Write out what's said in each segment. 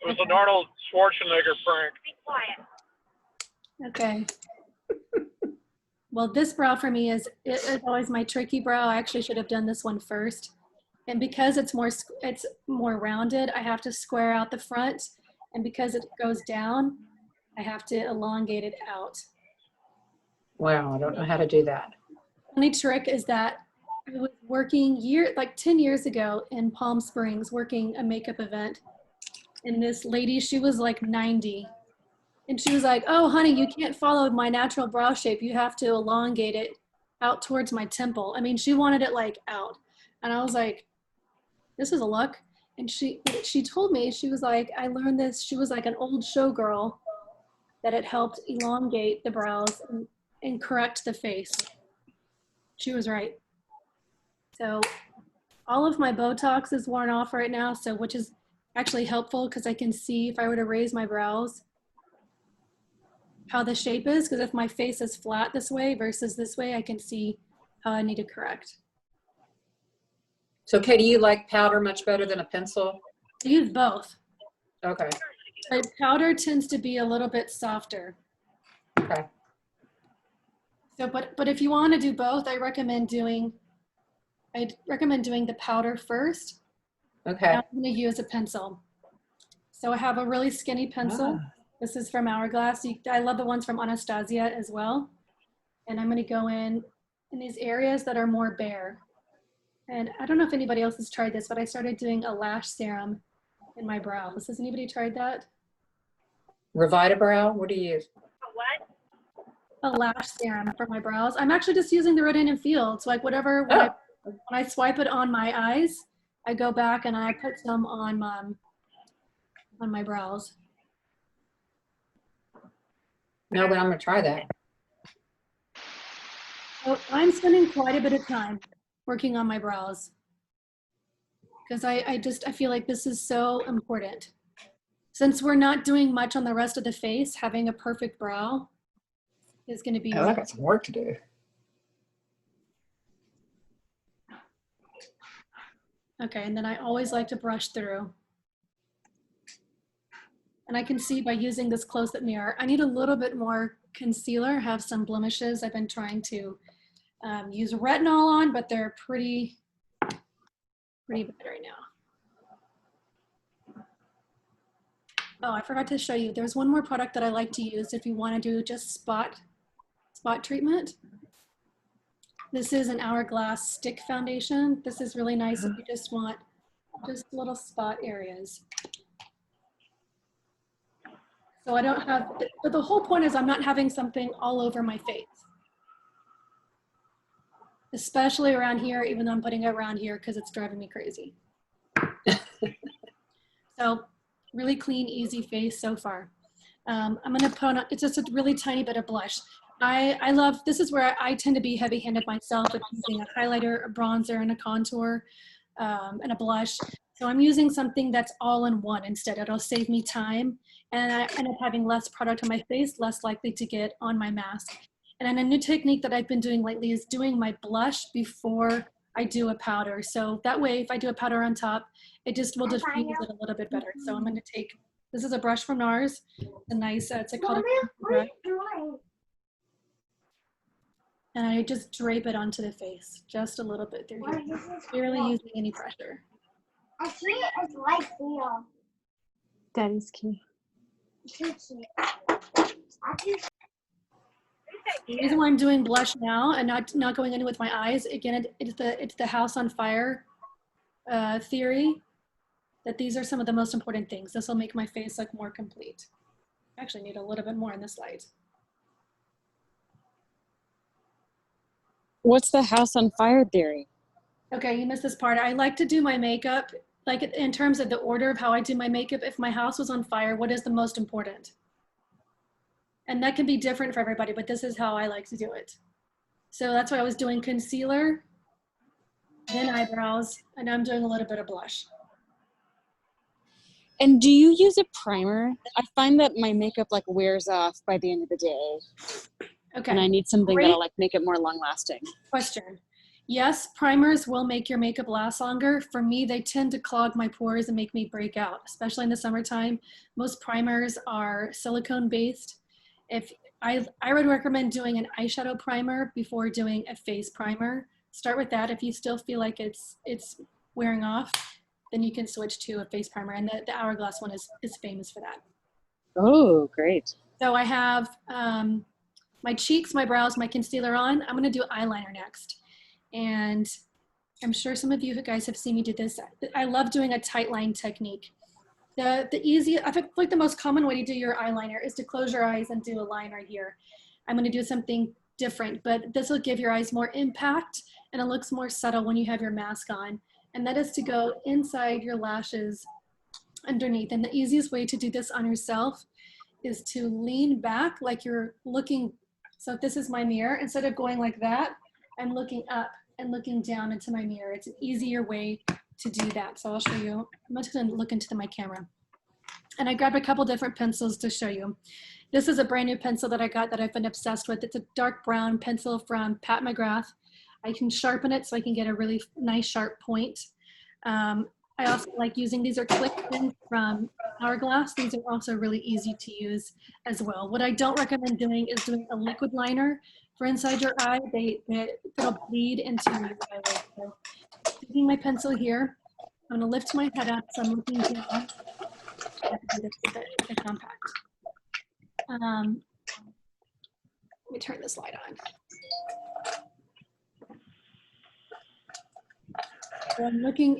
It was an Arnold Schwarzenegger prank. Be quiet. Okay. Well, this brow for me is always my tricky brow. I actually should have done this one first. And because it's more rounded, I have to square out the front. And because it goes down, I have to elongate it out. Wow, I don't know how to do that. Only trick is that I was working like 10 years ago in Palm Springs, working a makeup event. And this lady, she was like 90. And she was like, oh, honey, you can't follow my natural brow shape. You have to elongate it out towards my temple. I mean, she wanted it like out. And I was like, this is a look. And she told me, she was like, I learned this. She was like an old showgirl that it helped elongate the brows and correct the face. She was right. So all of my Botox is worn off right now, so which is actually helpful because I can see if I were to raise my brows, how the shape is, because if my face is flat this way versus this way, I can see how I need to correct. So Katie, you like powder much better than a pencil? I use both. Okay. But powder tends to be a little bit softer. Okay. So, but if you want to do both, I'd recommend doing the powder first. Okay. I'm going to use a pencil. So I have a really skinny pencil. Ah. This is from Hourglass. I love the ones from Anastasia as well. And I'm going to go in these areas that are more bare. And I don't know if anybody else has tried this, but I started doing a lash serum in my brows. Has anybody tried that? Revita Brow, what do you use? What? A lash serum for my brows. I'm actually just using the Rodan & Fields. Like whatever, when I swipe it on my eyes, I go back and I put some on my brows. No, but I'm gonna try that. So I'm spending quite a bit of time working on my brows because I feel like this is so important. Since we're not doing much on the rest of the face, having a perfect brow is going to be. Oh, I got some work to do. Okay, and then I always like to brush through. And I can see by using this close-up mirror, I need a little bit more concealer, have some blemishes. I've been trying to use retinol on, but they're pretty bad right now. Oh, I forgot to show you. There's one more product that I like to use if you want to do just spot treatment. This is an Hourglass stick foundation. This is really nice if you just want just little spot areas. So I don't have, but the whole point is I'm not having something all over my face. Especially around here, even though I'm putting it around here because it's driving me crazy. So really clean, easy face so far. I'm gonna put on, it's just a really tiny bit of blush. I love, this is where I tend to be heavy-handed myself with using a highlighter, a bronzer, and a contour, and a blush. So I'm using something that's all in one instead. It'll save me time, and I end up having less product on my face, less likely to get on my mask. And then a new technique that I've been doing lately is doing my blush before I do a powder. So that way, if I do a powder on top, it just will diffuse it a little bit better. So I'm going to take, this is a brush from NARS, a nice, it's called a brush. And I just drape it onto the face, just a little bit through here, barely using any pressure. I see it as light blue. Daddy's key. The reason why I'm doing blush now and not going in with my eyes, again, it's the House on Fire theory that these are some of the most important things. This will make my face look more complete. I actually need a little bit more in this light. What's the house on fire theory? Okay, you missed this part. I like to do my makeup, like in terms of the order of how I do my makeup. If my house was on fire, what is the most important? And that can be different for everybody, but this is how I like to do it. So that's why I was doing concealer, then eyebrows, and I'm doing a little bit of blush. And do you use a primer? I find that my makeup like wears off by the end of the day. Okay. And I need something Great that'll like make it more long lasting. question. Yes, primers will make your makeup last longer. For me, they tend to clog my pores and make me break out, especially in the summertime. Most primers are silicone based. If I would recommend doing an eyeshadow primer before doing a face primer. Start with that. If you still feel like it's wearing off, then you can switch to a face primer. And the Hourglass one is famous for that. Oh, great. So I have my cheeks, my brows, my concealer on. I'm gonna do eyeliner next. And I'm sure some of you guys have seen me do this. I love doing a tight line technique. I feel like the most common way to do your eyeliner is to close your eyes and do a line right here. I'm gonna do something different, but this will give your eyes more impact and it looks more subtle when you have your mask on. And that is to go inside your lashes underneath. And the easiest way to do this on yourself is to lean back like you're looking. So if this is my mirror, instead of going like that, I'm looking up and looking down into my mirror. It's an easier way to do that. So I'll show you. I'm just gonna look into my camera. And I grabbed a couple different pencils to show you. This is a brand new pencil that I got that I've been obsessed with. It's a dark brown pencil from Pat McGrath. I can sharpen it so I can get a really nice sharp point. I also like using, these are click pens from Hourglass. These are also really easy to use as well. What I don't recommend doing is doing a liquid liner for inside your eye. It'll bleed into your eyelid. So taking my pencil here, I'm gonna lift my head up so I'm looking down. I have to do this with the compact. Let me turn this light on. So I'm looking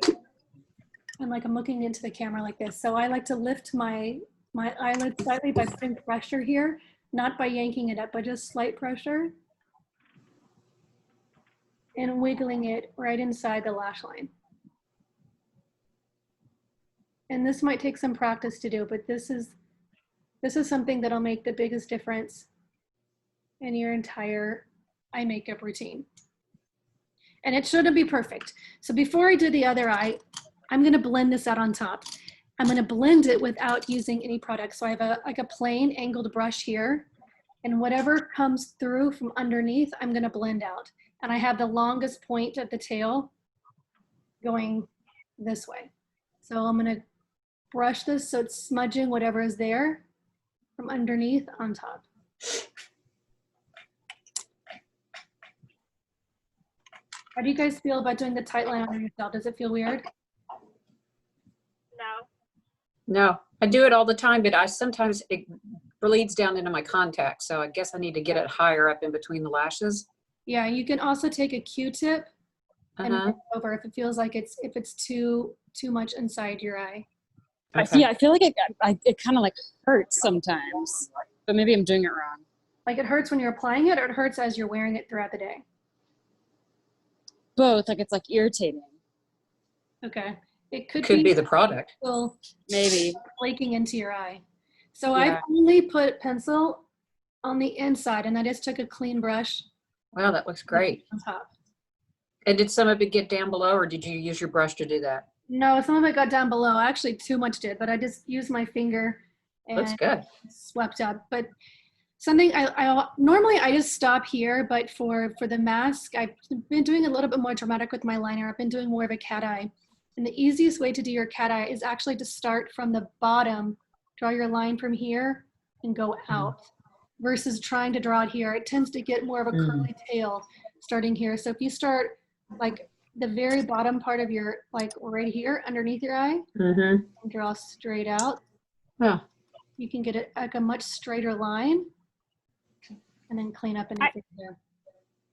into the camera like this. So I like to lift my eyelid slightly by putting pressure here, not by yanking it up, but just slight pressure. And wiggling it right inside the lash line. And this might take some practice to do, but this is something that'll make the biggest difference in your entire eye makeup routine. And it shouldn't be perfect. So before I do the other eye, I'm gonna blend this out on top. I'm gonna blend it without using any product. So I have like a plain angled brush here, and whatever comes through from underneath, I'm gonna blend out. And I have the longest point of the tail going this way. So I'm gonna brush this so it's smudging whatever is there from underneath on top. How do you guys feel about doing the tight line on yourself? Does it feel weird? No. No, I do it all the time, but sometimes it bleeds down into my contacts. So I guess I need to get it higher up in between the lashes. Yeah, you can also take a Q-tip and rub it over if it feels like if it's too much inside your eye. Okay. Yeah, I feel like it kind of like hurts sometimes, but maybe I'm doing it wrong. Like it hurts when you're applying it, or it hurts as you're wearing it throughout the day? Both, like it's like irritating. Okay. It could be the product. Still Maybe. flaking into your eye. So Yeah. I've only put pencil on the inside, and I just took a clean brush Wow, that looks great. on top. And did some of it get down below, or did you use your brush to do that? No, some of it got down below. Actually, too much did, but I just used my finger and Looks good. swept up. But something I normally I just stop here, but for the mask, I've been doing a little bit more dramatic with my liner. I've been doing more of a cat eye. And the easiest way to do your cat eye is actually to start from the bottom, draw your line from here and go out versus trying to draw it here. It tends to get more of a curly tail starting here. So if you start like the very bottom part of your, like right here underneath your eye, and draw straight out, you can get it like a much straighter line and then clean up anything there.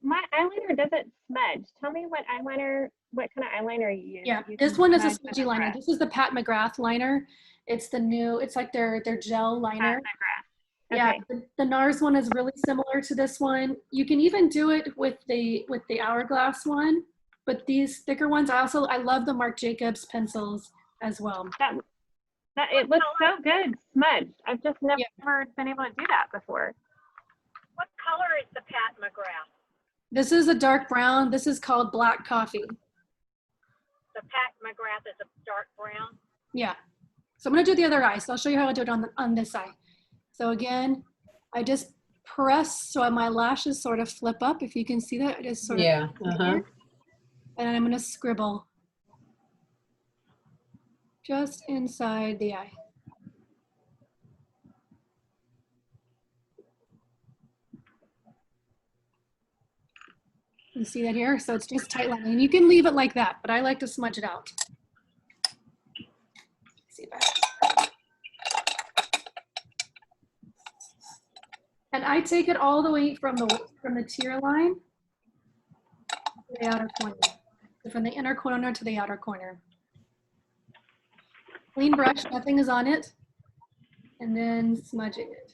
My eyeliner doesn't smudge. Tell me what kind of eyeliner you use. Yeah, You this can one is a smudge with smudgy liner. brush. This is the Pat McGrath liner. It's the new, it's like their gel liner. Pat McGrath. Yeah, Okay. the NARS one is really similar to this one. You can even do it with the Hourglass one, but these thicker ones, I love the Marc Jacobs pencils as well. That it looks so good smudged. I've just never been able to do that before. What color is the Pat McGrath? This is a dark brown. This is called Black Coffee. The Pat McGrath is a dark brown. Yeah. So I'm gonna do the other eye. So I'll show you how I do it on this eye. So again, I just press so my lashes sort of flip up. If you can see that, I just sort of Yeah. here. And I'm gonna scribble just inside the eye. You see that here? So it's just tight lining. And you can leave it like that, but I like to smudge it out. See that? And I take it all the way from the tear line to the outer corner. So from the inner corner to the outer corner. Clean brush, nothing is on it. And then smudging it.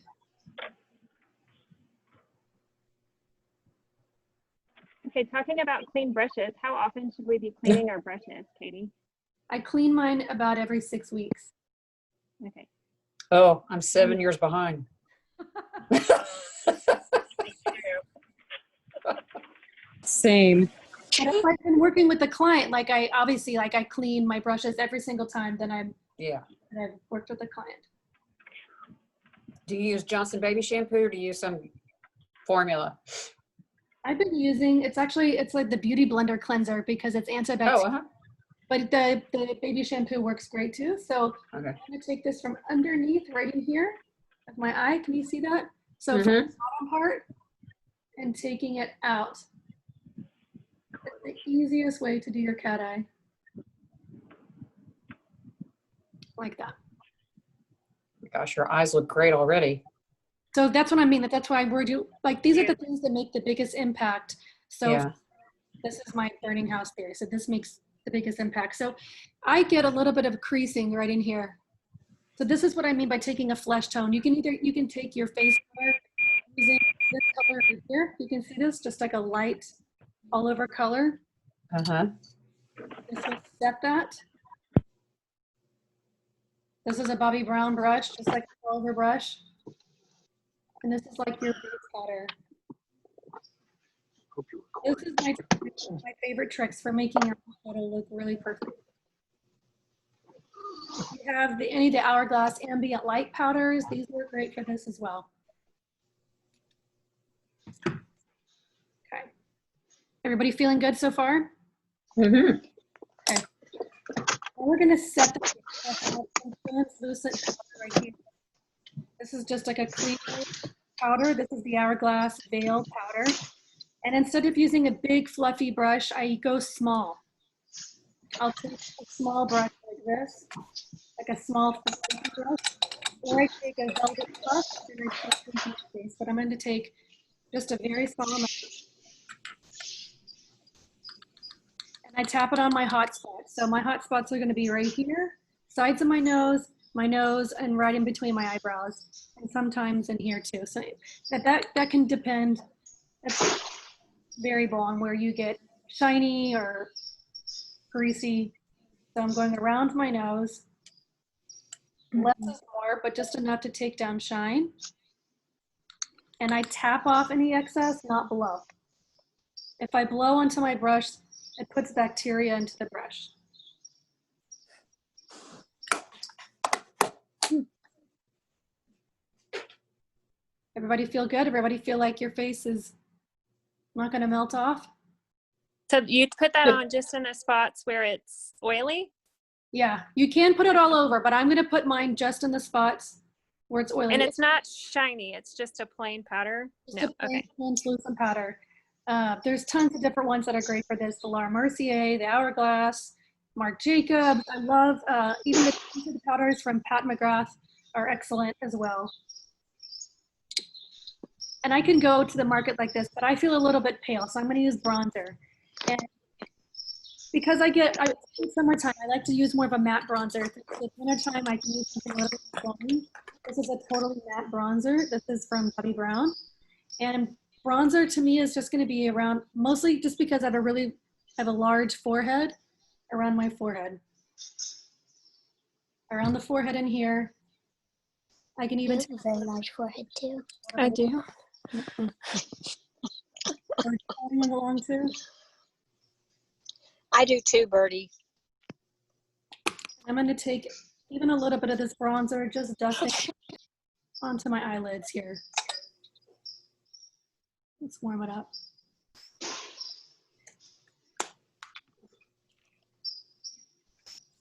Okay, talking about clean brushes, how often should we be cleaning our brushes, Katie? I clean mine about every 6 weeks. Okay. Oh, I'm 7 years behind. Same. But if I've been working with the client, like I clean my brushes every single time that Yeah. I've worked with the client. Do you use Johnson baby shampoo or do you use some formula? I've been using, it's like the Beauty Blender cleanser because it's antibacterial, Oh, uh-huh. but the baby shampoo works great too. So Okay. I'm gonna take this from underneath right in here of my eye. Can you see that? So from the bottom part and taking it out. It's the easiest way to do your cat eye. Like that. Gosh, your eyes look great already. So that's what I mean. That's why we're doing, like, these are the things that make the biggest impact. So Yeah. this is my burning house theory. So this makes the biggest impact. So I get a little bit of creasing right in here. So this is what I mean by taking a flesh tone. You can take your face color using this color right here. You can see this, just like a light all over color. Uh-huh. This will set that. This is a Bobbi Brown brush, just like a silver brush. And this is like your base powder. This is my favorite tricks for making your photo look really perfect. If you have any of the Hourglass ambient light powders, these work great for this as well. Okay. Everybody feeling good so far? Mm-hmm. Okay. Now we're gonna set the translucent powder right here. This is just like a clear powder. This is the Hourglass Veil powder. And instead of using a big fluffy brush, I go small. I'll take a small brush like this, like a small fluffy brush, or I take a velvet brush and I put it in my face. But I'm going to take just a very small amount. And I tap it on my hot spots. So my hot spots are going to be right here, sides of my nose, and right in between my eyebrows, and sometimes in here too. So that can depend. That's variable on where you get shiny or greasy. So I'm going around my nose. Less is more, but just enough to take down shine. And I tap off any excess, not blow. If I blow onto my brush, it puts bacteria into the brush. Everybody feel good? Everybody feel like your face is not going to melt off? So you put that on just in the spots where it's oily? Yeah, you can put it all over, but I'm going to put mine just in the spots where it's oily. And it's not shiny, it's just a plain powder? Just No, a plain okay. translucent powder. There's tons of different ones that are great for this. The Laura Mercier, the Hourglass, Marc Jacobs. I love even the powders from Pat McGrath are excellent as well. And I can go to the market like this, but I feel a little bit pale, so I'm going to use bronzer. And because it's summertime, I like to use more of a matte bronzer. If it's wintertime, I can use something a little bit stronger. This is a totally matte bronzer. This is from Bobbi Brown. And bronzer to me is just going to be around, mostly just because I have a large forehead, around my forehead. Around the forehead in here. I can even take a very large forehead too. I do. following along too. I do too, Birdie. I'm going to take even a little bit of this bronzer, just dust it onto my eyelids here. Let's warm it up.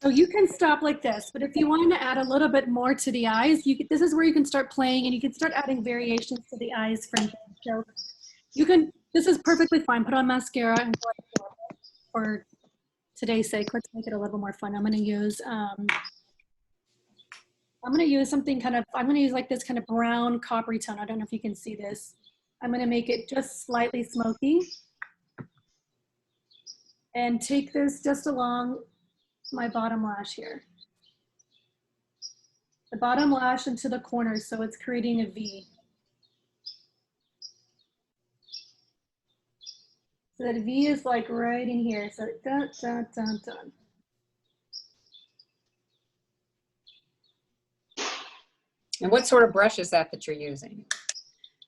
So you can stop like this, but if you want to add a little bit more to the eyes, this is where you can start playing and you can start adding variations to the eyes from here. So you can, this is perfectly fine. Put on mascara and for today's sake, let's make it a little more fun. I'm going to use something kind of, I'm going to use like this kind of brown coppery tone. I don't know if you can see this. I'm going to make it just slightly smoky and take this just along my bottom lash here. The bottom lash into the corners, so it's creating a V. So that V is like right in here. So dun, dun, dun, dun. And what sort of brush is that you're using?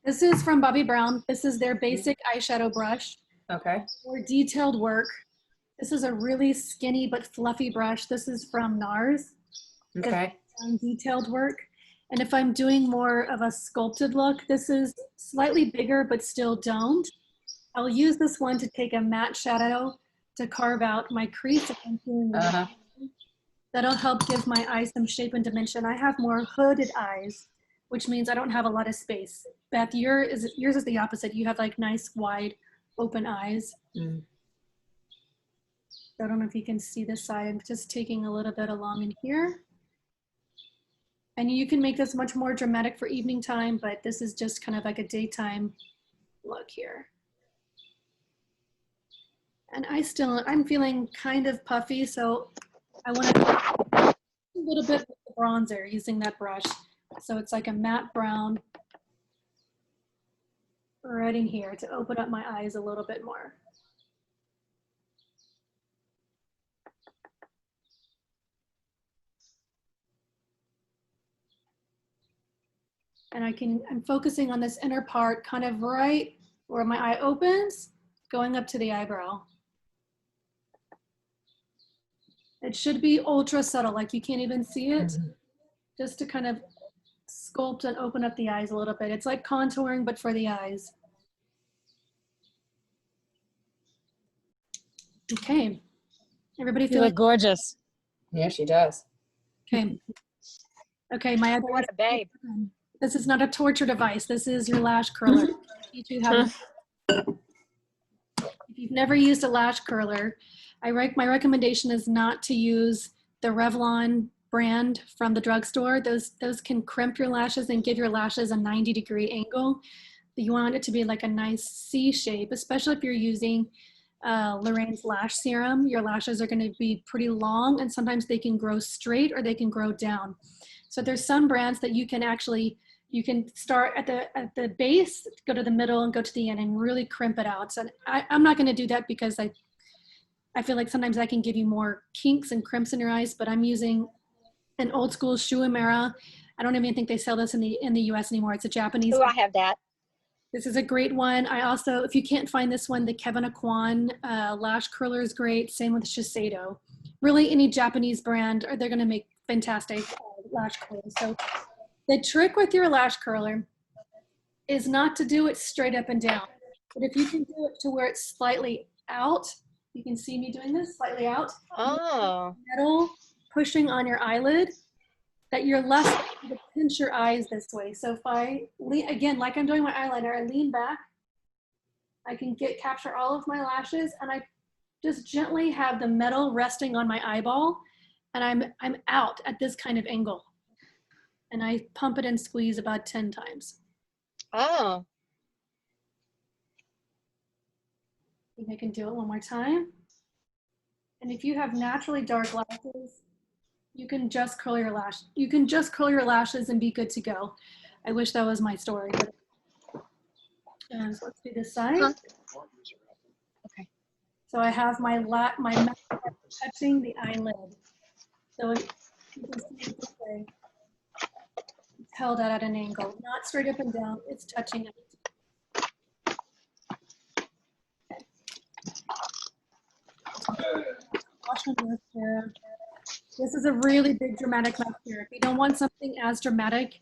This is from Bobbi Brown. This is their basic eyeshadow brush. Okay. For detailed work. This is a really skinny but fluffy brush. This is from NARS. Okay. Detailed work. And if I'm doing more of a sculpted look, this is slightly bigger but still domed. I'll use this one to take a matte shadow to carve out my crease. If I'm doing That'll help give my eyes some shape and dimension. I have more hooded eyes, which means I don't have a lot of space. Beth, yours is the opposite. You have like nice, wide, open eyes. Mm. So I don't know if you can see this side. I'm just taking a little bit along in here. And you can make this much more dramatic for evening time, but this is just kind of like a daytime look here. And I'm feeling kind of puffy, so I want to a little bit with the bronzer using that brush. So it's like a matte brown right in here to open up my eyes a little bit more. And I'm focusing on this inner part kind of right where my eye opens, going up to the eyebrow. It should be ultra subtle, like you can't even see it, just to kind of sculpt and open up the eyes a little bit. It's like contouring, but for the eyes. Okay, everybody You feel look gorgeous. Yeah, she does. okay. Okay, my other What a babe. This is not a torture device. This is your lash curler. Teach you how to, if you've never used a lash curler, my recommendation is not to use the Revlon brand from the drugstore. Those can crimp your lashes and give your lashes a 90-degree angle. You want it to be like a nice C shape, especially if you're using Lorraine's lash serum. Your lashes are going to be pretty long, and sometimes they can grow straight or they can grow down. So there's some brands that you can start at the base, go to the middle, and go to the end and really crimp it out. So I'm not going to do that because I feel like sometimes I can give you more kinks and crimps in your eyes, but I'm using an old school Shu Uemura. I don't even think they sell this in the US anymore. It's a Japanese Oh, I have that. This is a great one. I also, if you can't find this one, the Kevin Aquan lash curler is great. Same with Shiseido. Really, any Japanese brand, they're going to make fantastic lash curlers. So the trick with your lash curler is not to do it straight up and down. But if you can do it to where it's slightly out, you can see me doing this, slightly out. Oh. Metal pushing on your eyelid, that you're less likely to pinch your eyes this way. So if I lean, again, like I'm doing my eyeliner, I lean back, I can capture all of my lashes, and I just gently have the metal resting on my eyeball, and I'm out at this kind of angle. And I pump it and squeeze about 10 times. Oh. I think I can do it one more time. And if you have naturally dark lashes, you can just curl your lashes and be good to go. I wish that was my story. But, so let's do this side. Okay. So I have my mouth touching the eyelid. So you can see it this way. It's held out at an angle, not straight up and down. It's touching it. Wash my mascara. This is a really big dramatic mascara. If you don't want something as dramatic,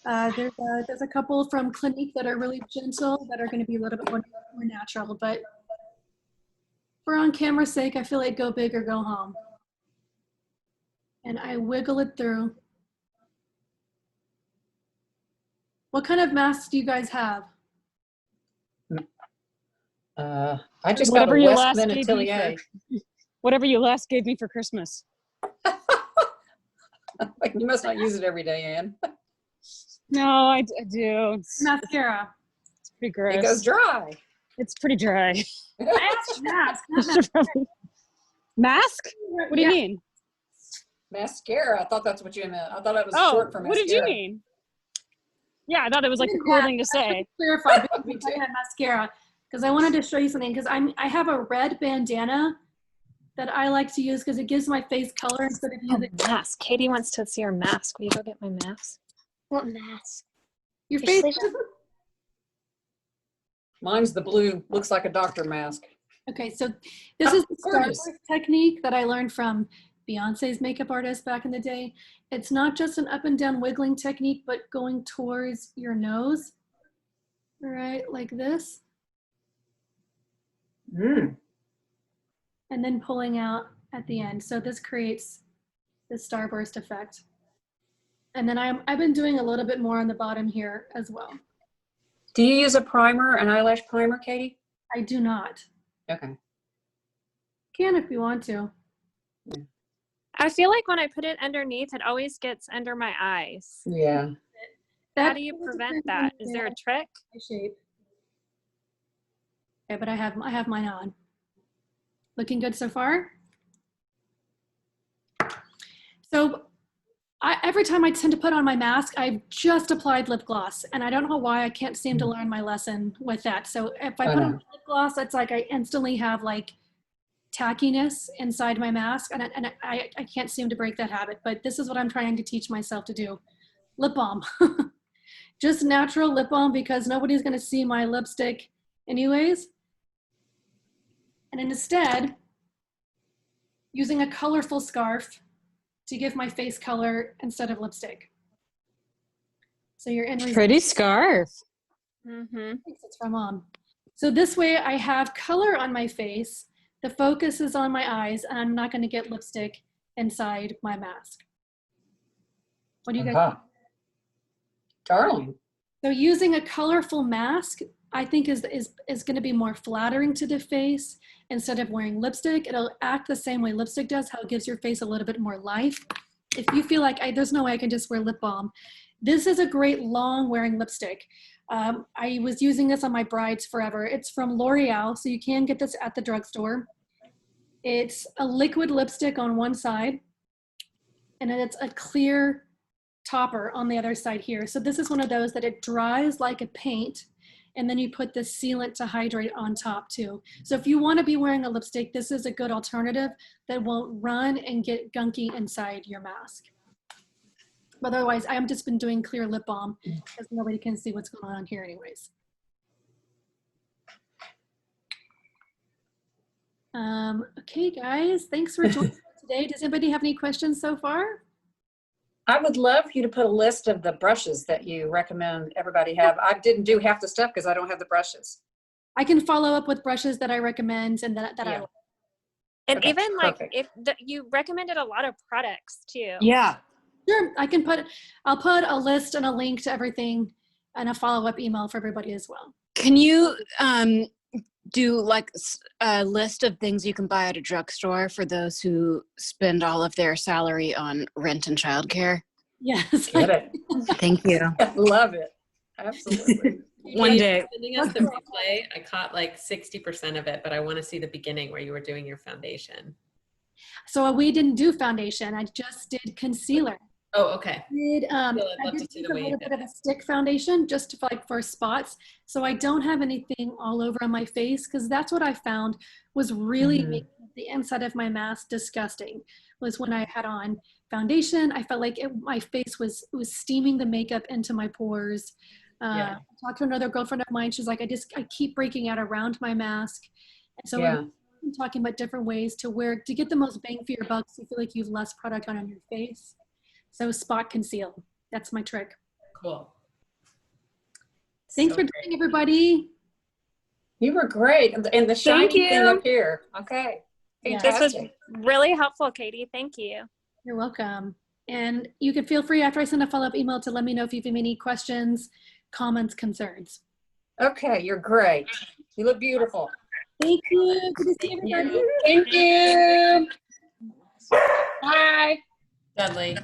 there's a couple from Clinique that are really gentle that are going to be a little bit more natural. But for on camera's sake, I feel like go big or go home. and I wiggle it through. What kind of masks do you guys have? I just got a Whatever you West last Min gave me Atelier. Whatever you last gave me for Christmas. You must not use it every day, Ann. No, I do. Mascara. It's pretty gross. It goes dry. It's pretty dry. I asked mask. not Should probably- Mask? What do you Yeah. mean? Mascara. I thought that's what you meant. I thought it was Oh, short for what mascara. did you mean? Yeah, I thought it was like the cool thing to say. Clarify Me because I too. had mascara because I wanted to show you something because I have a red bandana that I like to use because it gives my face color instead of Oh, using mask. Katie wants to see her mask. Will you go get my mask? What mask? your Your face. sleeve- Mine's the blue. Looks like a doctor mask. Okay, so this is the gorgeous. Starburst technique that I learned from Beyonce's makeup artist back in the day. It's not just an up and down wiggling technique, but going towards your nose, right, like this, Mm. and then pulling out at the end. So this creates the starburst effect. And then I've been doing a little bit more on the bottom here as well. Do you use a primer, an eyelash primer, Katie? I do not. Okay. Can if you want to. I feel like when I put it underneath, it always gets under my eyes. Yeah. How That do you is prevent different that? than Is there a the trick? eye shape. Okay, but I have mine on. Looking good so far? So every time I tend to put on my mask, I've just applied lip gloss, and I don't know why I can't seem to learn my lesson with that. So if I I put on know. lip gloss, it's like I instantly have like tackiness inside my mask, and I can't seem to break that habit. But this is what I'm trying to teach myself to do. Lip balm. Just natural lip balm because nobody's going to see my lipstick anyways. And instead, using a colorful scarf to give my face color instead of lipstick. So your end result. Pretty scarf. Mm-hmm. Thanks, it's from Mom. So this way I have color on my face, the focus is on my eyes, and I'm not going to get lipstick inside my mask. What do you guys think? Aha. Darling. So using a colorful mask, I think is going to be more flattering to the face. Instead of wearing lipstick, it'll act the same way lipstick does, how it gives your face a little bit more life. If you feel like there's no way I can just wear lip balm, this is a great long wearing lipstick. I was using this on my brides forever. It's from L'Oreal, so you can get this at the drugstore. It's a liquid lipstick on one side, and then it's a clear topper on the other side here. So this is one of those that it dries like a paint, and then you put the sealant to hydrate on top too. So if you want to be wearing a lipstick, this is a good alternative that won't run and get gunky inside your mask. But otherwise, I've just been doing clear lip balm because nobody can see what's going on here anyways. Okay, guys, thanks for joining us today. Does anybody have any questions so far? I would love for you to put a list of the brushes that you recommend everybody have. I didn't do half the stuff because I don't have the brushes. I can follow up with brushes that I recommend and that I Yeah. like. And Okay, even like perfect. if you recommended a lot of products too. Yeah. Sure, I'll put a list and a link to everything and a follow-up email for everybody as well. Can you do like a list of things you can buy at a drugstore for those who spend all of their salary on rent and childcare? Yes. Get it? Thank you. Love it. Absolutely. One day. Sending us the replay. I caught like 60% of it, but I want to see the beginning where you were doing your foundation. So we didn't do foundation. I just did concealer. Oh, okay. I I'd love did to see use the a way you little did bit of a stick foundation just for spots. So I don't have anything all over on my face because that's what I found was really making the inside of my mask disgusting. Was when I had on foundation, I felt like my face was steaming the makeup into my pores. Yeah. I talked to another girlfriend of mine. She's like, I keep breaking out around my mask. And so Yeah. I'm talking about different ways to get the most bang for your buck so you feel like you have less product on your face. So spot conceal. That's my trick. Cool. Thanks for joining, everybody. You were great. And the shiny thing you. up here. Okay. Yeah. This was Fantastic. really helpful, Katie. Thank you. You're welcome. And you can feel free after I send a follow-up email to let me know if you have any questions, comments, concerns. Okay, you're great. You look beautiful. Thank you. Good to see everybody. Thank you. Bye. Dudley.